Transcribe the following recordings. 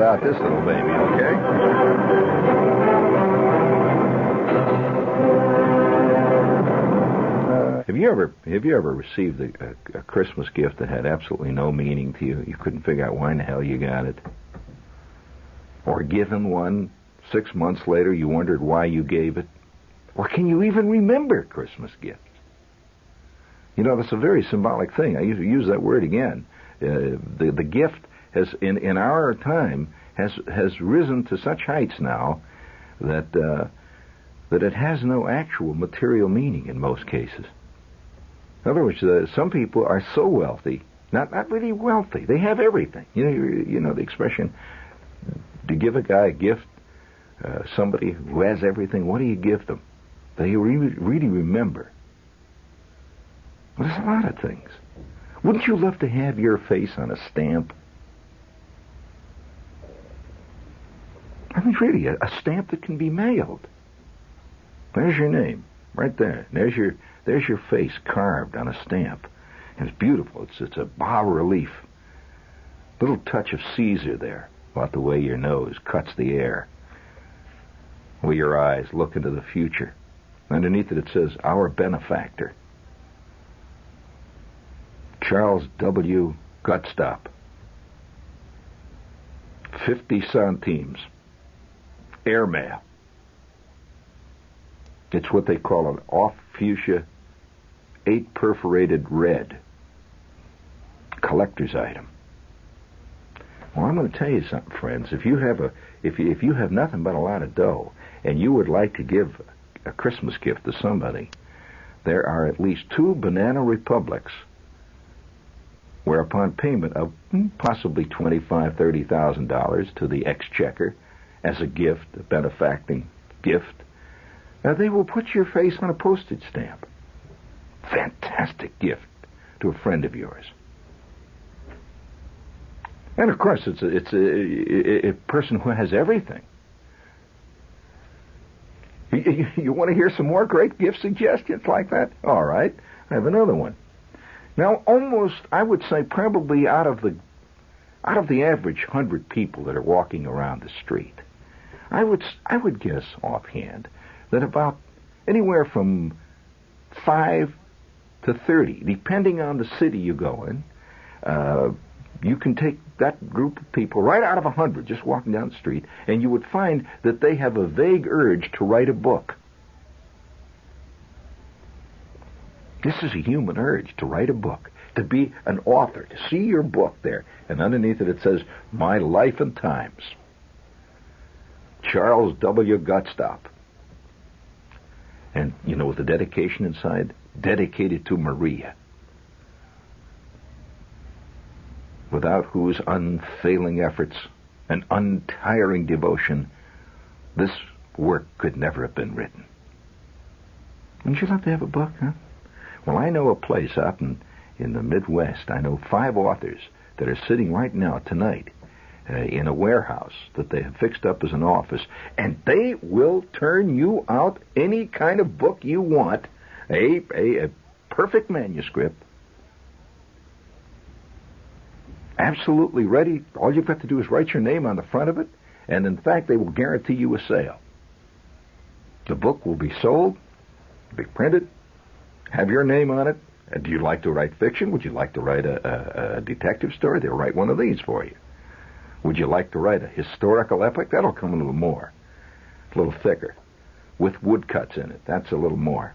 without this little baby, okay? Have you ever received a Christmas gift that had absolutely no meaning to you? You couldn't figure out why in the hell you got it? Or given one 6 months later, you wondered why you gave it? Or can you even remember Christmas gifts? You know, that's a very symbolic thing. I use that word again. The gift has, in our time, has risen to such heights now that it has no actual material meaning in most cases. In other words, some people are so wealthy, not really wealthy. They have everything. You know the expression, to give a guy a gift, somebody who has everything, what do you give them? They really remember. Well, there's a lot of things. Wouldn't you love to have your face on a stamp? I mean, really, a stamp that can be mailed. There's your name, right there. There's your face carved on a stamp. And it's beautiful. It's a bas-relief. Little touch of Caesar there, about the way your nose cuts the air. Where your eyes look into the future. Underneath it says, our benefactor. Charles W. Gutstop. 50 centimes. Airmail. It's what they call an off fuchsia 8 perforated red. Collector's item. Well, I'm going to tell you something, friends. If you have nothing but a lot of dough and you would like to give a Christmas gift to somebody, there are at least 2 Banana Republics where upon payment of possibly $25,000, $30,000 to the exchequer as a gift, a benefacting gift, they will put your face on a postage stamp. Fantastic gift to a friend of yours. And of course, it's a person who has everything. You want to hear some more great gift suggestions like that? All right, I have another one. Now, almost, I would say, probably out of the average 100 people that are walking around the street, I would guess offhand that about anywhere from 5 to 30, depending on the city you go in, you can take that group of people right out of 100 just walking down the street, and you would find that they have a vague urge to write a book. This is a human urge, to write a book, to be an author, to see your book there, and underneath it says, My Life and Times. Charles W. Gutstop. And you know, with the dedication inside, dedicated to Maria, without whose unfailing efforts and untiring devotion this work could never have been written. Wouldn't you love to have a book, huh? Well, I know a place out in the Midwest. I know 5 authors that are sitting right now, tonight, in a warehouse that they have fixed up as an office, and they will turn you out any kind of book you want, a perfect manuscript, absolutely ready. All you've got to do is write your name on the front of it, and in fact, they will guarantee you a sale. The book will be sold, be printed, have your name on it. And do you like to write fiction? Would you like to write a detective story? They'll write one of these for you. Would you like to write a historical epic? That'll come a little more, a little thicker, with woodcuts in it. That's a little more.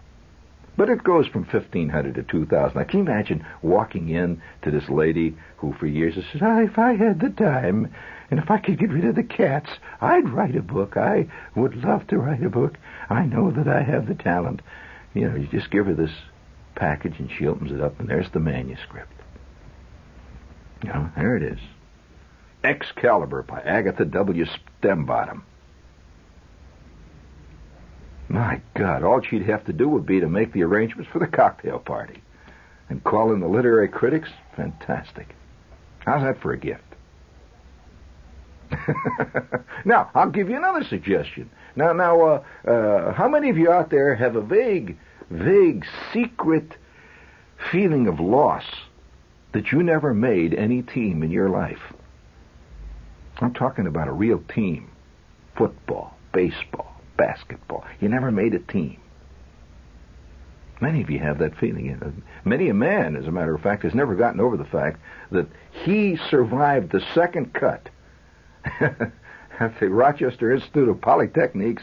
But it goes from $1,500 to $2,000. Now, can you imagine walking in to this lady who for years has said, if I had the time, and if I could get rid of the cats, I'd write a book. I would love to write a book. I know that I have the talent. You know, you just give her this package, and she opens it up, and there's the manuscript. You know, there it is. Excalibur by Agatha W. Stembottom. My God, all she'd have to do would be to make the arrangements for the cocktail party. And call in the literary critics. Fantastic. How's that for a gift? Now, I'll give you another suggestion. Now, how many of you out there have a vague, secret feeling of loss that you never made any team in your life? I'm talking about a real team. Football, baseball, basketball. You never made a team. Many of you have that feeling. Many a man, as a matter of fact, has never gotten over the fact that he survived the second cut at the Rochester Institute of Polytechnics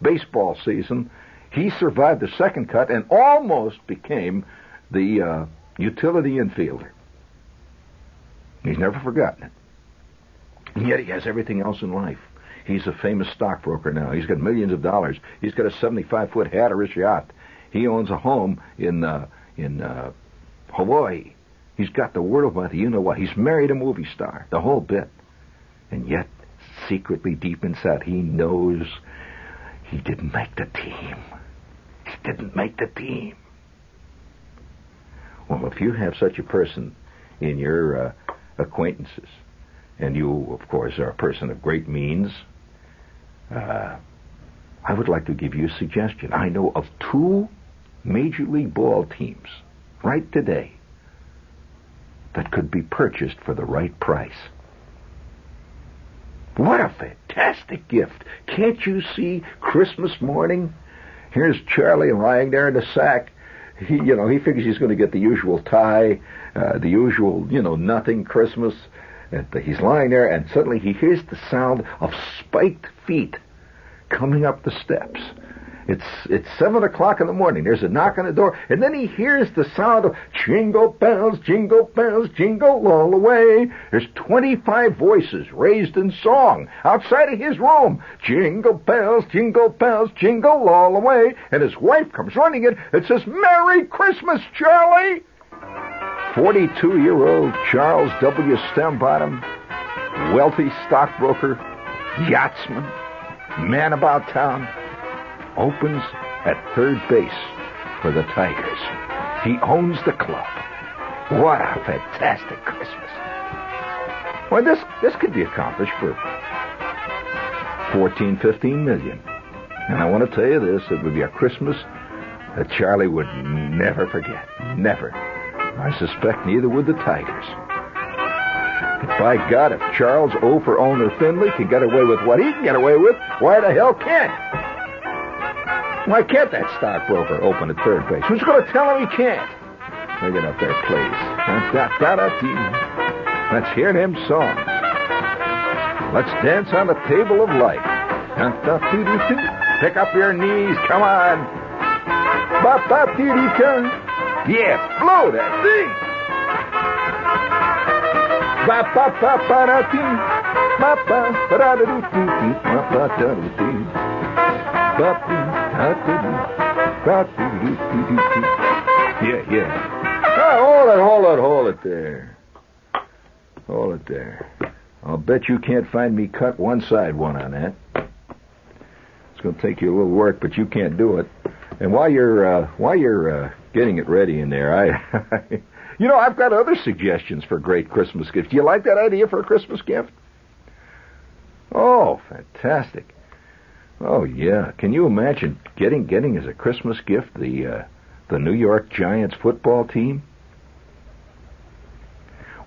baseball season. He survived the second cut and almost became the utility infielder. He's never forgotten it. And yet he has everything else in life. He's a famous stockbroker now. He's got millions of dollars. He's got a 75-foot Hatteras yacht. He owns a home in Hawaii. He's got the world by the you-know-what. He's married a movie star, the whole bit. And yet, secretly deep inside, he knows he didn't make the team. He didn't make the team. Well, if you have such a person in your acquaintances, and you, of course, are a person of great means, I would like to give you a suggestion. I know of 2 Major League ball teams right today that could be purchased for the right price. What a fantastic gift. Can't you see Christmas morning? Here's Charlie lying there in the sack. He figures he's going to get the usual tie, the usual, nothing Christmas. He's lying there, and suddenly he hears the sound of spiked feet coming up the steps. It's 7 o'clock in the morning. There's a knock on the door, and then he hears the sound of jingle bells, jingle all the way. There's 25 voices raised in song outside of his room. Jingle bells, jingle all the way. And his wife comes running in and says, "Merry Christmas, Charlie!" 42-year-old Charles W. Stembottom, wealthy stockbroker, yachtsman, man about town, opens at third base for the Tigers. He owns the club. What a fantastic Christmas. Well, this could be accomplished for 14, 15 million. And I want to tell you this, it would be a Christmas that Charlie would never forget. Never. I suspect neither would the Tigers. By God, if Charles O for owner Finley can get away with what he can get away with, why the hell can't? Why can't that stockbroker open at third base? Who's going to tell him he can't? Bring it up there, please. Let's hear them songs. Let's dance on the table of life. Pick up your knees, come on. Yeah, blow that thing. Yeah. Oh, hold it there. Hold it there. I'll bet you can't find me cut one side one on that. It's going to take you a little work, but you can't do it. And while you're getting it ready in there, I've got other suggestions for great Christmas gifts. Do you like that idea for a Christmas gift? Oh, fantastic. Oh, yeah. Can you imagine getting as a Christmas gift the New York Giants football team?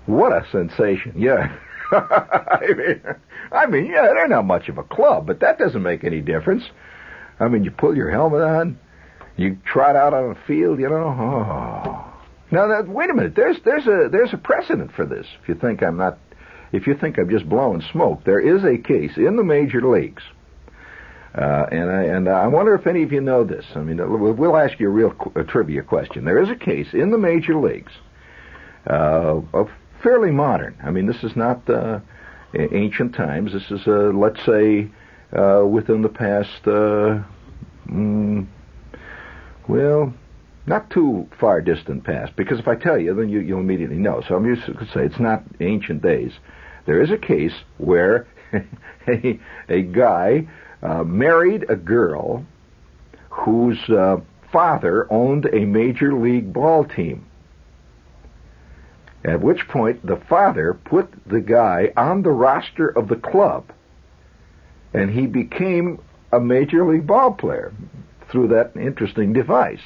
What a sensation. Yeah. I mean, yeah, they're not much of a club, but that doesn't make any difference. I mean, you pull your helmet on, you trot out on the field, Oh. Now, wait a minute. There's a precedent for this. If you think I'm just blowing smoke, there is a case in the major leagues, and I wonder if any of you know this. I mean, we'll ask you a real trivia question. There is a case in the major leagues, of fairly modern. I mean, this is not ancient times. This is, let's say, within the past, not too far distant past, because if I tell you, then you'll immediately know. So I'm used to say it's not ancient days. There is a case where a guy married a girl whose father owned a major league ball team. At which point the father put the guy on the roster of the club, and he became a major league ball player through that interesting device.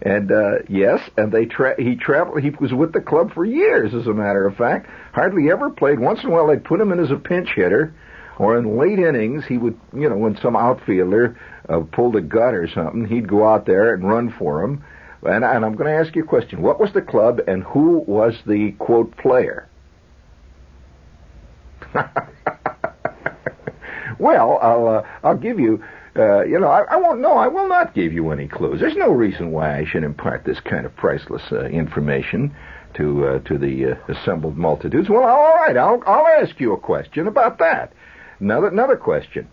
And yes, and he traveled. He was with the club for years, as a matter of fact. Hardly ever played. Once in a while, they'd put him in as a pinch hitter, or in late innings, he would, when some outfielder pulled a gut or something, he'd go out there and run for him. And I'm going to ask you a question: what was the club, and who was the quote player? Well, I'll give you. I won't know. I will not give you any clues. There's no reason why I should impart this kind of priceless information to the assembled multitudes. Well, all right. I'll ask you a question about that. Another question.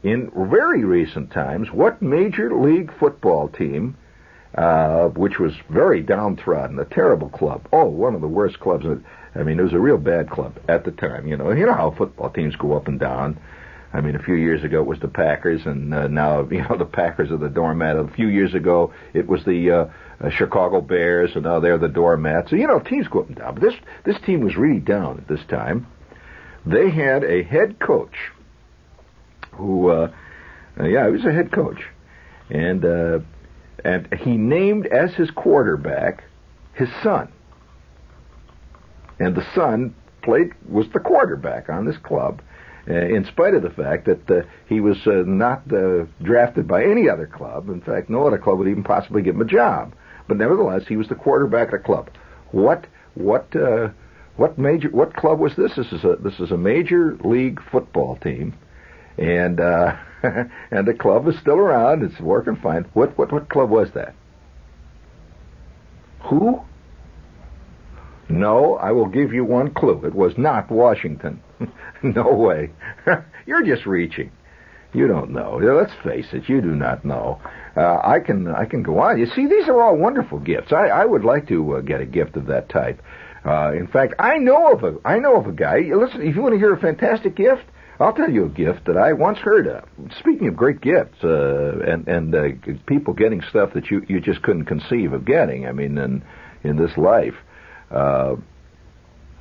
In very recent times, what Major League football team, which was very downtrodden, a terrible club, one of the worst clubs. I mean, it was a real bad club at the time. You know how football teams go up and down. I mean, a few years ago it was the Packers, and now the Packers are the doormat. A few years ago it was the Chicago Bears, and now they're the doormat. So teams go up and down. But this team was really down at this time. They had a head coach who, he was a head coach, and he named as his quarterback his son, and the son was the quarterback on this club. In spite of the fact that he was not drafted by any other club. In fact, no other club would even possibly give him a job. But nevertheless, he was the quarterback of the club. What club was this? This is a Major League football team, and and the club is still around. It's working fine. What club was that? Who? No, I will give you one clue. It was not Washington. No way. You're just reaching. You don't know. Let's face it, you do not know. I can go on. You see, these are all wonderful gifts. I would like to get a gift of that type. In fact, I know of a guy. Listen, if you want to hear a fantastic gift, I'll tell you a gift that I once heard of. Speaking of great gifts, and people getting stuff that you just couldn't conceive of getting. I mean, in this life.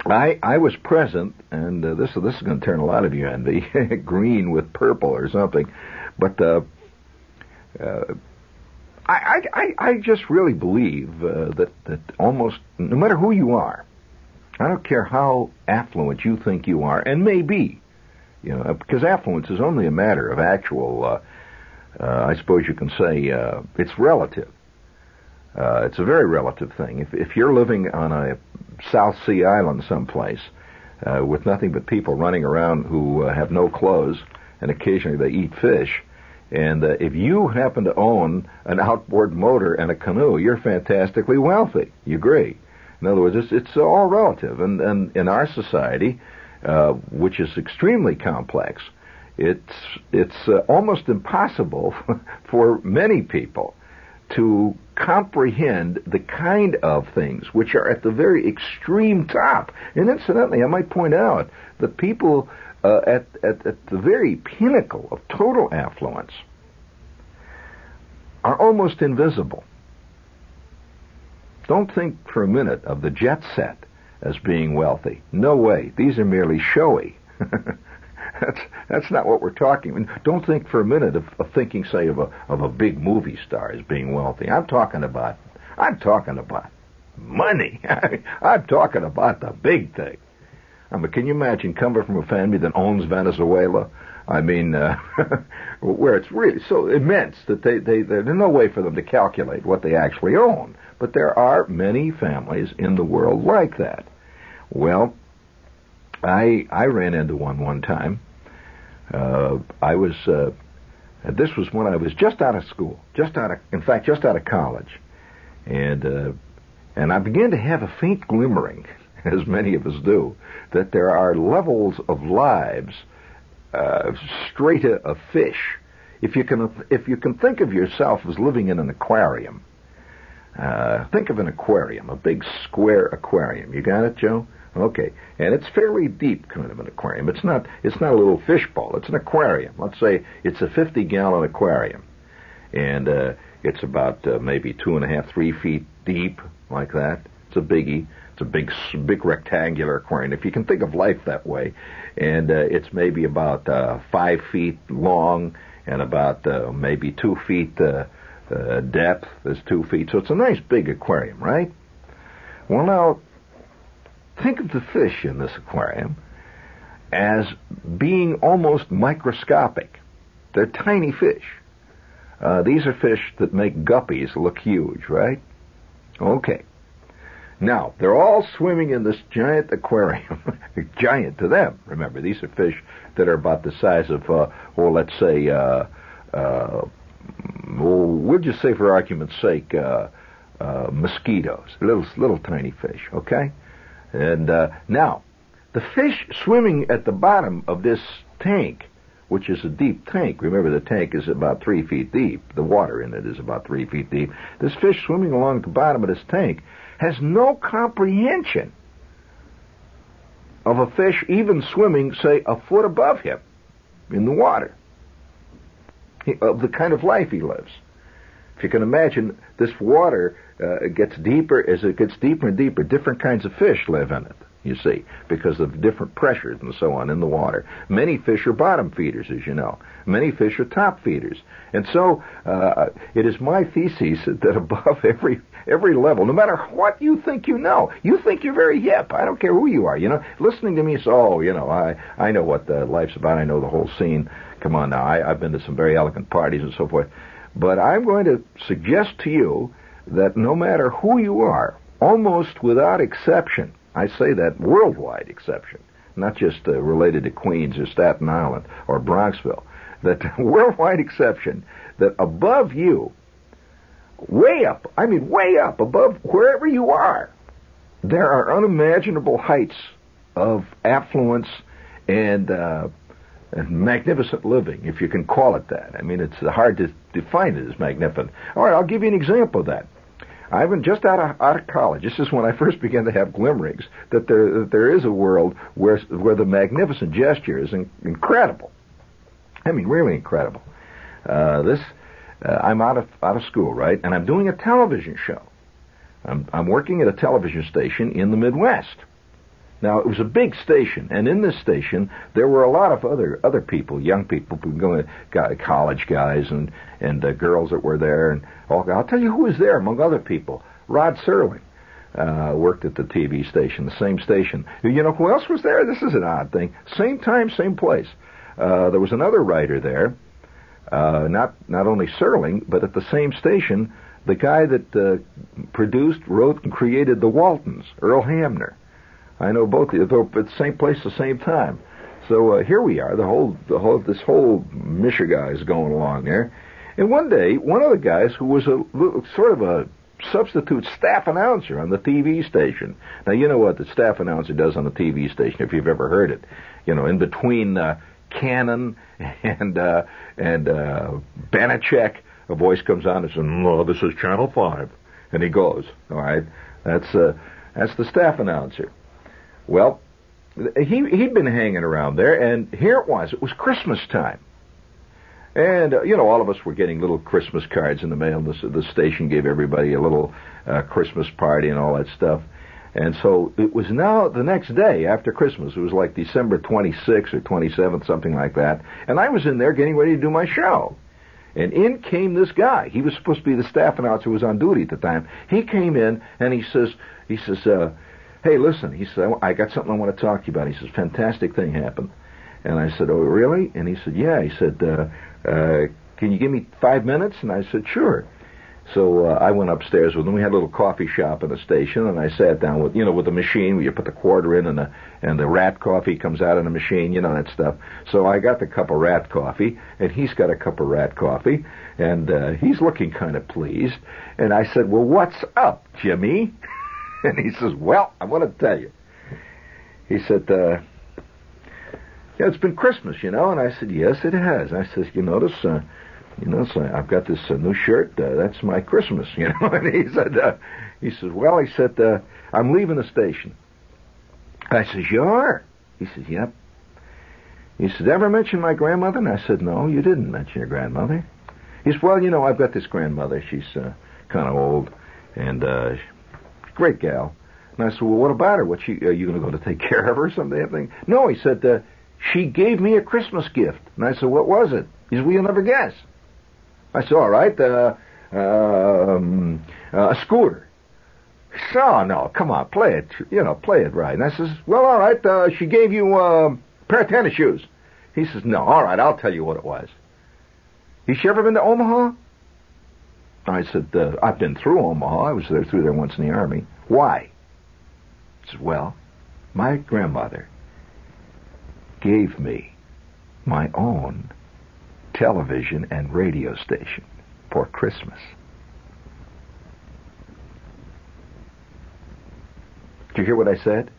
I was present, and this is going to turn a lot of you envy, green with purple or something, but I just really believe that almost no matter who you are, I don't care how affluent you think you are, and may be, because affluence is only a matter of actual. I suppose you can say it's relative. It's a very relative thing. If you're living on a South Sea island someplace with nothing but people running around who have no clothes, and occasionally they eat fish, and if you happen to own an outboard motor and a canoe, you're fantastically wealthy. You agree? In other words, it's all relative. And in our society, which is extremely complex, it's almost impossible for many people to comprehend the kind of things which are at the very extreme top. And incidentally, I might point out that people at the very pinnacle of total affluence are almost invisible. Don't think for a minute of the jet set as being wealthy. No way. These are merely showy. That's not what we're talking. I mean, don't think for a minute of thinking, say, of a big movie star as being wealthy. I'm talking about money. I'm talking about the big thing. I mean, can you imagine coming from a family that owns Venezuela? I mean, where it's really so immense that there's no way for them to calculate what they actually own. But there are many families in the world like that. Well, I ran into one time. This was when I was just out of school, just out of college, and I began to have a faint glimmering, as many of us do, that there are levels of lives, strata of fish. If you can think of yourself as living in an aquarium, think of an aquarium, a big square aquarium. You got it, Joe? Okay, and it's fairly deep, kind of an aquarium. It's not a little fishbowl. It's an aquarium. Let's say it's a 50-gallon aquarium, and it's about maybe 2.5, 3 feet deep, like that. It's a biggie. It's a big rectangular aquarium. If you can think of life that way, and it's maybe about 5 feet long and about maybe 2 feet depth is 2 feet, so it's a nice big aquarium, right? Well, now, think of the fish in this aquarium as being almost microscopic. They're tiny fish. These are fish that make guppies look huge, right? Okay. Now, they're all swimming in this giant aquarium. Giant to them. Remember, these are fish that are about the size of, let's say, we'll just say for argument's sake, mosquitoes. Little tiny fish, okay? And now, the fish swimming at the bottom of this tank, which is a deep tank. Remember, the tank is about 3 feet deep. The water in it is about 3 feet deep. This fish swimming along the bottom of this tank has no comprehension of a fish even swimming, say, a foot above him in the water, of the kind of life he lives. If you can imagine, this water gets deeper. As it gets deeper and deeper, different kinds of fish live in it, you see, because of different pressures and so on in the water. Many fish are bottom feeders, as you know. Many fish are top feeders. And so it is my thesis that above every level, no matter what you think you know, you think you're very hip. I don't care who you are, you know. Listening to me, so, I know what life's about. I know the whole scene. Come on now, I've been to some very elegant parties and so forth. But I'm going to suggest to you that no matter who you are, almost without exception, I say that worldwide exception, not just related to Queens or Staten Island or Bronxville, that worldwide exception, that above you, way up above wherever you are, there are unimaginable heights of affluence and magnificent living, if you can call it that. I mean, it's hard to define it as magnificent. All right, I'll give you an example of that. I've been just out of college. This is when I first began to have glimmerings that there is a world where the magnificent gesture is incredible. I mean, really incredible. I'm out of school, right? And I'm doing a television show. I'm working at a television station in the Midwest. Now, it was a big station, and in this station, there were a lot of other people, young people, college guys and girls that were there. And I'll tell you who was there among other people. Rod Serling worked at the TV station, the same station. You know who else was there? This is an odd thing. Same time, same place. There was another writer there, not only Serling, but at the same station, the guy that produced, wrote, and created The Waltons, Earl Hamner. I know both of you, at the same place, the same time. So here we are. This whole Michigan is going along there. And one day, one of the guys who was sort of a substitute staff announcer on the TV station. Now you know what the staff announcer does on the TV station, if you've ever heard it. You know, in between Cannon and Banachek, a voice comes on and says, "No, this is Channel 5," and he goes. All right, that's the staff announcer. Well, he'd been hanging around there, and here it was. It was Christmas time. And, all of us were getting little Christmas cards in the mail. The station gave everybody a little Christmas party and all that stuff. And so it was now the next day after Christmas. It was like December 26th or 27th, something like that. And I was in there getting ready to do my show. And in came this guy. He was supposed to be the staff announcer who was on duty at the time. He came in, and he says, "Hey, listen," he said, "I got something I want to talk to you about." He says, "Fantastic thing happened." And I said, "Oh, really?" And he said, "Yeah." He said, "Can you give me 5 minutes?" And I said, "Sure." So I went upstairs with him. We had a little coffee shop in the station, and I sat down with the machine where you put the quarter in, and the rat coffee comes out of the machine, that stuff. So I got the cup of rat coffee, and he's got a cup of rat coffee, and he's looking kind of pleased. And I said, "Well, what's up, Jimmy?" And he says, "Well, I want to tell you." He said, "Yeah, it's been Christmas, And I said, "Yes, it has." I said, "You notice, so I've got this new shirt. That's my Christmas, And he says, "Well," he said, "I'm leaving the station." I says, "You are?" He says, "Yep." He said, "Ever mention my grandmother?" And I said, "No, you didn't mention your grandmother." He said, "Well, I've got this grandmother. She's kind of old, and great gal." And I said, "Well, what about her? Are you going to go to take care of her or something?" "No," he said, "she gave me a Christmas gift." And I said, "What was it?" He said, "Well, you'll never guess." I said, "All right, a scooter. So, oh, no, come on, play it, play it right. And I says, well, all right, she gave you a pair of tennis shoes. He says, no, all right, I'll tell you what it was. Has she ever been to Omaha? I said, I've been through Omaha. I was through there once in the Army. Why? He said, well, my grandmother gave me my own television and radio station for Christmas. Did you hear what I said?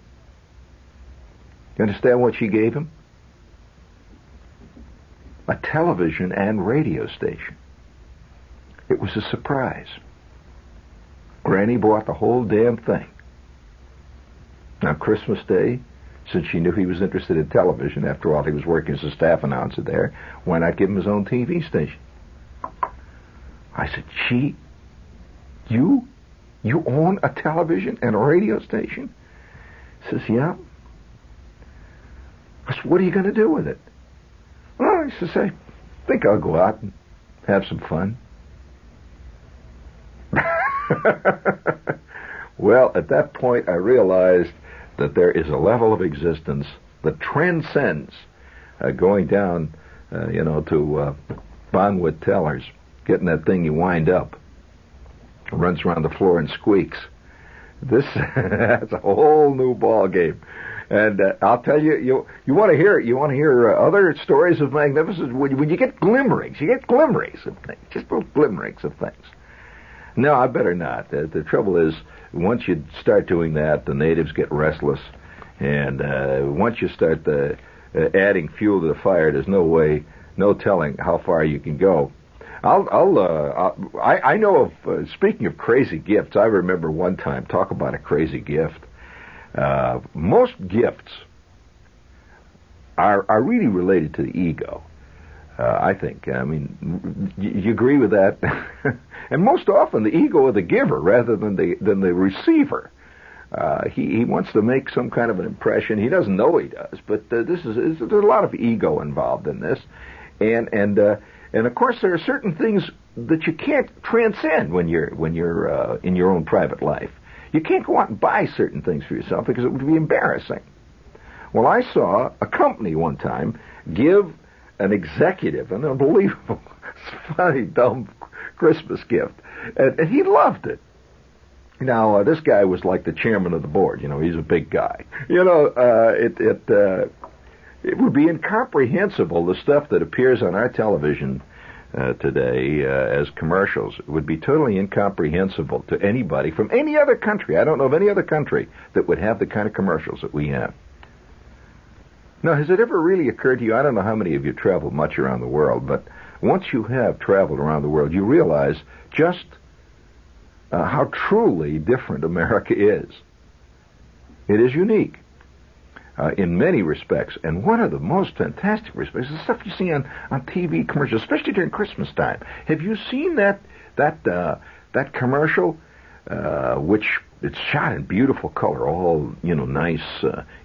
You understand what she gave him? A television and radio station. It was a surprise. Granny bought the whole damn thing. Now, Christmas Day, since she knew he was interested in television, after all, he was working as a staff announcer there, why not give him his own TV station? I said, you own a television and a radio station? He says, yeah. I said, what are you going to do with it? Well, he says, I think I'll go out and have some fun. Well, at that point, I realized that there is a level of existence that transcends going down, to Bonwood Tellers, getting that thing you wind up, runs around the floor and squeaks. That's a whole new ball game. And I'll tell you, you want to hear other stories of magnificence when you get glimmerings. You get glimmerings of things, just little glimmerings of things. No, I better not. The trouble is, once you start doing that, the natives get restless, and once you start adding fuel to the fire, there's no telling how far you can go. I know of, speaking of crazy gifts, I remember one time, talk about a crazy gift. Most gifts are really related to the ego, I think. I mean, you agree with that? And most often the ego of the giver rather than the receiver. He wants to make some kind of an impression. He doesn't know he does, but there's a lot of ego involved in this, and of course there are certain things that you can't transcend when you're in your own private life. You can't go out and buy certain things for yourself because it would be embarrassing. Well, I saw a company one time give an executive an unbelievable, funny, dumb Christmas gift, and he loved it. Now, this guy was like the chairman of the board. He's a big guy. It would be incomprehensible, the stuff that appears on our television today as commercials. It would be totally incomprehensible to anybody from any other country. I don't know of any other country that would have the kind of commercials that we have. Now, has it ever really occurred to you, I don't know how many of you travel much around the world, but once you have traveled around the world, you realize just how truly different America is. It is unique in many respects, and one of the most fantastic respects is the stuff you see on TV commercials, especially during Christmas time. Have you seen that commercial, which it's shot in beautiful color, all nice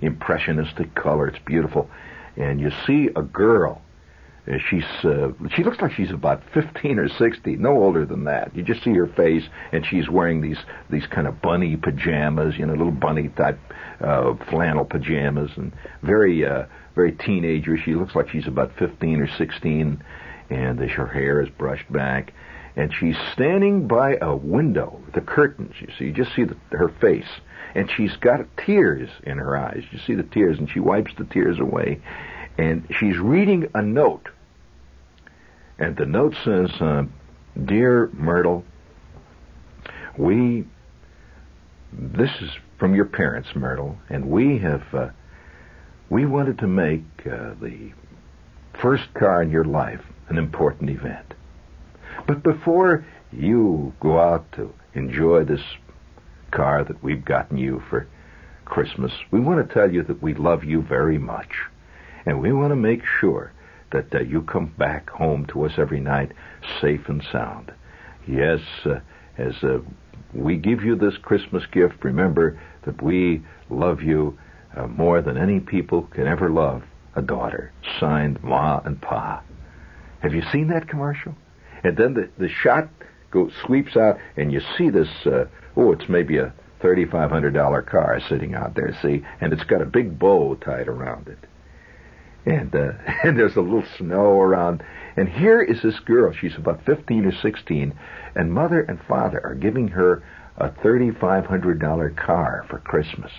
impressionistic color. It's beautiful, and you see a girl. She looks like she's about 15 or 16, no older than that. You just see her face, and she's wearing these kind of bunny pajamas, little bunny type flannel pajamas, and very teenager. She looks like she's about 15 or 16, and her hair is brushed back, and she's standing by a window, the curtains. You just see her face, and she's got tears in her eyes. You see the tears, and she wipes the tears away. And she's reading a note. And the note says, Dear Myrtle, this is from your parents, Myrtle, and we wanted to make the first car in your life an important event. But before you go out to enjoy this car that we've gotten you for Christmas, we want to tell you that we love you very much. And we want to make sure that you come back home to us every night safe and sound. Yes, as we give you this Christmas gift, remember that we love you more than any people can ever love a daughter. Signed, Ma and Pa. Have you seen that commercial? And then the shot sweeps out, and you see this, it's maybe a $3,500 car sitting out there, see? And it's got a big bow tied around it. And there's a little snow around. And here is this girl. She's about 15 or 16, and mother and father are giving her a $3,500 car for Christmas.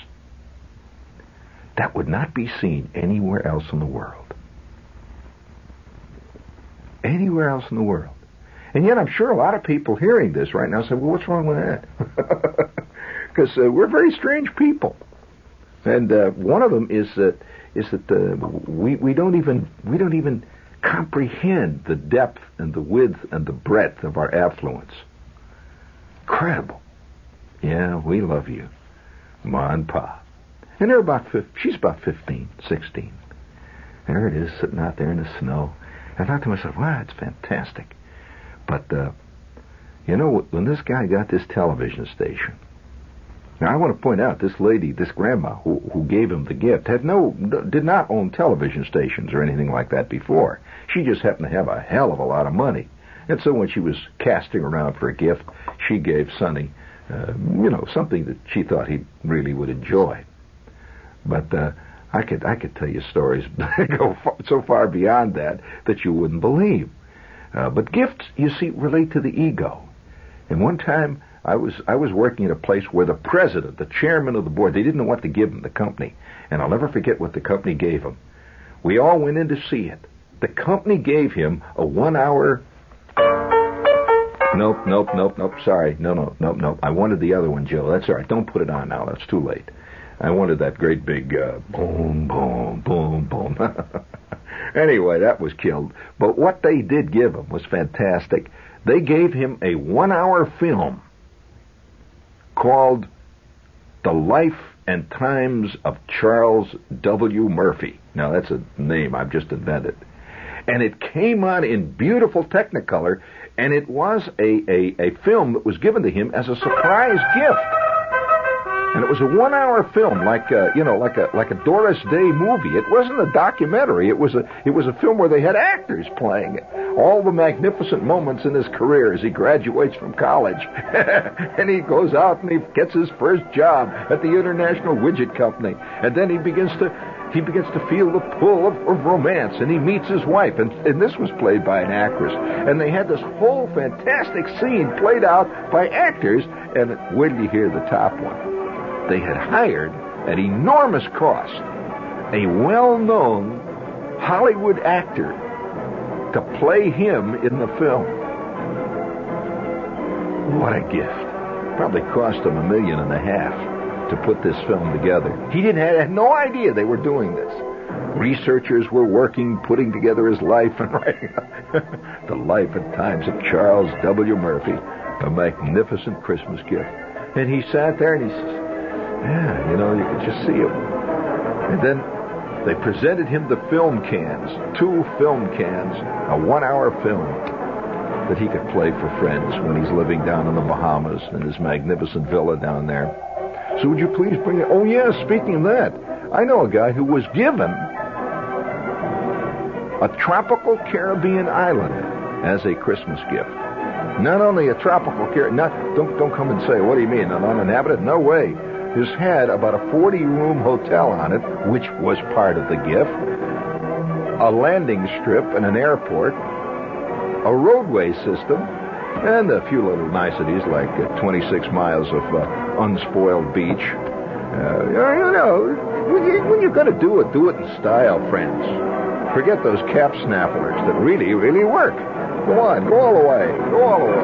That would not be seen anywhere else in the world. Anywhere else in the world. And yet I'm sure a lot of people hearing this right now say, well, what's wrong with that? Because we're very strange people. And one of them is that we don't even comprehend the depth and the width and the breadth of our affluence. Incredible. Yeah, we love you, Ma and Pa. And she's about 15, 16. There it is, sitting out there in the snow. I thought to myself, wow, it's fantastic. But, when this guy got this television station, now I want to point out, this lady, this grandma who gave him the gift, did not own television stations or anything like that before. She just happened to have a hell of a lot of money. And so when she was casting around for a gift, she gave Sonny, something that she thought he really would enjoy. But I could tell you stories that go so far beyond that you wouldn't believe. But gifts, you see, relate to the ego. And one time I was working at a place where the president, the chairman of the board, they didn't know what to give him, the company. And I'll never forget what the company gave him. We all went in to see it. The company gave him a 1 hour... Nope, sorry. No. I wanted the other one, Joe. That's all right. Don't put it on now. That's too late. I wanted that great big boom, boom, boom, boom. Anyway, that was killed. But what they did give him was fantastic. They gave him a 1 hour film called The Life and Times of Charles W. Murphy. Now, that's a name I've just invented. And it came on in beautiful Technicolor, and it was a film that was given to him as a surprise gift. And it was a 1 hour film, like a Doris Day movie. It wasn't a documentary. It was a film where they had actors playing it. All the magnificent moments in his career as he graduates from college, and he goes out and he gets his first job at the International Widget Company, and then he begins to feel the pull of romance, and he meets his wife, and this was played by an actress, and they had this whole fantastic scene played out by actors, and wait till you hear the top one. They had hired, at enormous cost, a well-known Hollywood actor to play him in the film. What a gift. Probably cost him $1.5 million to put this film together. He had no idea they were doing this. Researchers were working, putting together his life and writing The Life and Times of Charles W. Murphy, a magnificent Christmas gift. And he sat there and he says, yeah, you could just see him. And then they presented him the film cans, 2 film cans, a 1 hour film that he could play for friends when he's living down in the Bahamas in his magnificent villa down there. So would you please bring it? Oh, yeah, speaking of that, I know a guy who was given a tropical Caribbean island as a Christmas gift. Not only a tropical Caribbean, don't come and say, what do you mean, an uninhabited? No way. This had about a 40-room hotel on it, which was part of the gift, a landing strip and an airport, a roadway system, and a few little niceties like 26 miles of unspoiled beach. When you're going to do it in style, friends. Forget those cap snafflers that really, really work. Go on, go all the way. Go all the way.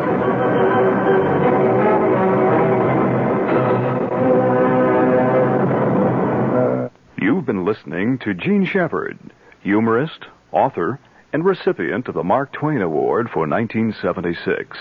You've been listening to Gene Shepard, humorist, author, and recipient of the Mark Twain Award for 1976.